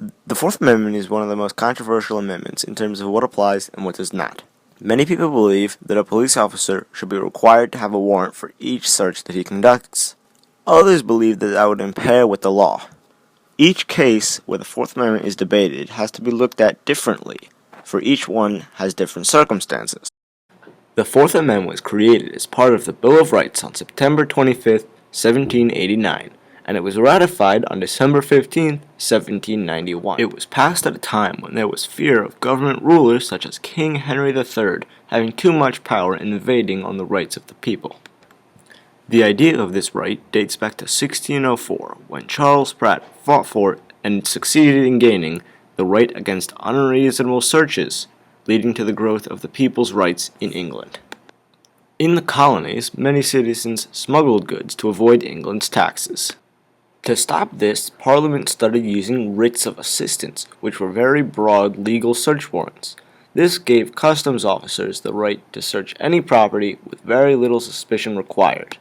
The Fourth Amendment is one of the most controversial amendments in terms of what applies and what does not. Many people believe that a police officer should be required to have a warrant for each search that he conducts. Others believe that that would impair with the law. Each case where the Fourth Amendment is debated has to be looked at differently, for each one has different circumstances. The Fourth Amendment was created as part of the Bill of Rights on September 25, 1789, and it was ratified on December 15, 1791. It was passed at a time when there was fear of government rulers such as King Henry III having too much power and invading on the rights of the people. The idea of this right dates back to 1604, when Charles Pratt fought for and succeeded in gaining the right against unreasonable searches, leading to the growth of the people's rights in England. In the colonies, many citizens smuggled goods to avoid England's taxes. To stop this, Parliament started using writs of assistance, which were very broad legal search warrants. This gave customs officers the right to search any property with very little suspicion required.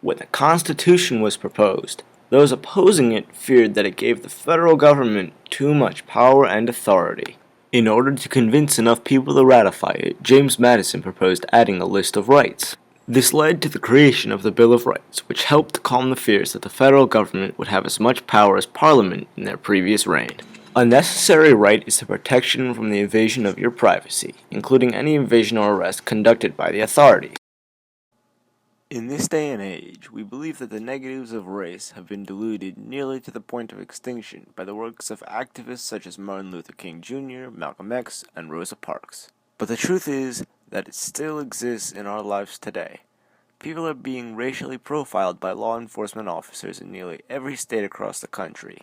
When the Constitution was proposed, those opposing it feared that it gave the federal government too much power and authority. In order to convince enough people to ratify it, James Madison proposed adding a list of rights. This led to the creation of the Bill of Rights, which helped to calm the fears that the federal government would have as much power as Parliament in their previous reign. A necessary right is the protection from the invasion of your privacy, including any invasion or arrest conducted by the authorities. In this day and age, we believe that the negatives of race have been diluted nearly to the point of extinction by the works of activists such as Martin Luther King Jr., Malcolm X, and Rosa Parks. But the truth is that it still exists in our lives today. People are being racially profiled by law enforcement officers in nearly every state across the country.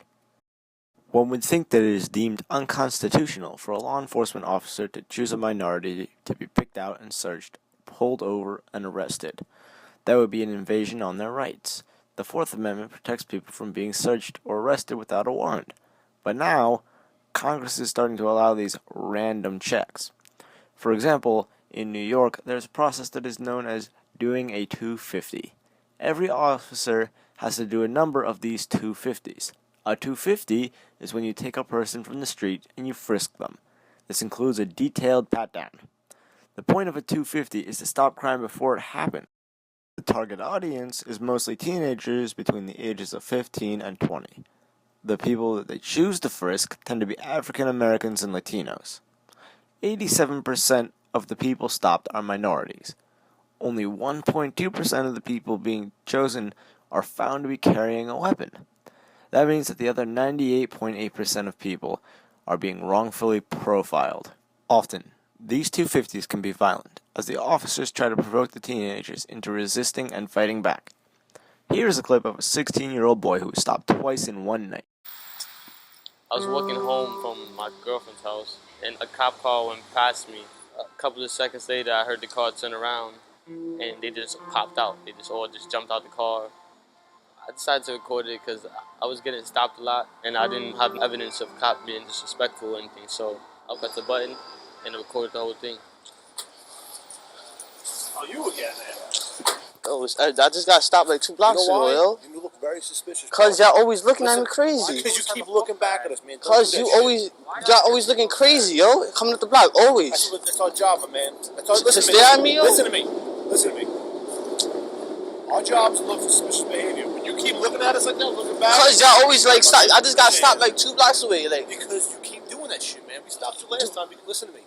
One would think that it is deemed unconstitutional for a law enforcement officer to choose a minority to be picked out and searched, pulled over, and arrested. That would be an invasion on their rights. The Fourth Amendment protects people from being searched or arrested without a warrant. But now, Congress is starting to allow these random checks. For example, in New York, there's a process that is known as doing a 250. Every officer has to do a number of these 250s. A 250 is when you take a person from the street and you frisk them. This includes a detailed pat-down. The point of a 250 is to stop crime before it happens. The target audience is mostly teenagers between the ages of 15 and 20. The people that they choose to frisk tend to be African Americans and Latinos. 87% of the people stopped are minorities. Only 1.2% of the people being chosen are found to be carrying a weapon. That means that the other 98.8% of people are being wrongfully profiled. Often, these 250s can be violent, as the officers try to provoke the teenagers into resisting and fighting back. Here is a clip of a 16-year-old boy who was stopped twice in one night. I was walking home from my girlfriend's house, and a cop car went past me. A couple of seconds later, I heard the car turn around, and they just popped out. They all jumped out the car. I decided to record it because I was getting stopped a lot, and I didn't have evidence of cop being disrespectful or anything, so I pressed the button and recorded the whole thing. Oh, you again, man. Oh, I just got stopped like 2 blocks ago, yo. You look very suspicious. Cause y'all always looking at me crazy. Because you keep looking back at us, man. Cause y'all always looking crazy, yo. Coming up the block, always. That's our job, man. To stare at me, yo? Listen to me. Listen to me. Our job is to look for suspicious behavior. When you keep looking at us like that, looking back. Cause y'all always like stop. I just got stopped like 2 blocks away, like. Because you keep doing that shit, man. We stopped you last time. Listen to me.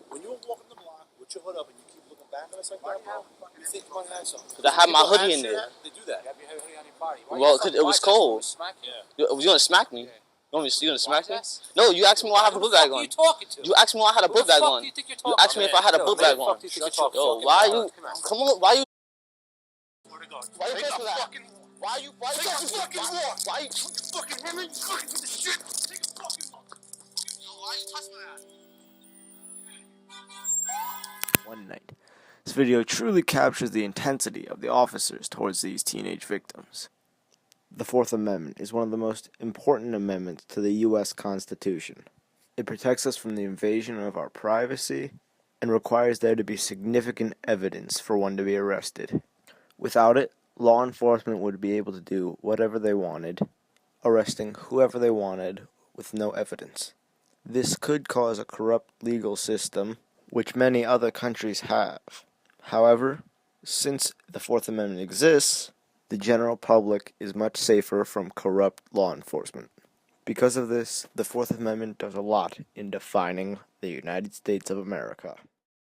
When you were walking the block with your hood up and you keep looking back at us like that, bro, you think you might have something. Cause I had my hoodie in there. They do that. You have your hoodie on your body. Well, cause it was cold. Yeah. You gonna smack me? You gonna smack me? No, you asked me why I have a book bag on. Who the fuck are you talking to? You asked me why I had a book bag on. You asked me if I had a book bag on. Yo, why you? Come on, why you? Why you touching that? Why you? Why you touching that? Why you? fucking women? You fucking with the shit? Take a fucking look. Yo, why you touching that? One night. This video truly captures the intensity of the officers towards these teenage victims. The Fourth Amendment is one of the most important amendments to the U.S. Constitution. It protects us from the invasion of our privacy and requires there to be significant evidence for one to be arrested. Without it, law enforcement would be able to do whatever they wanted, arresting whoever they wanted, with no evidence. This could cause a corrupt legal system, which many other countries have. However, since the Fourth Amendment exists, the general public is much safer from corrupt law enforcement. Because of this, the Fourth Amendment does a lot in defining the United States of America.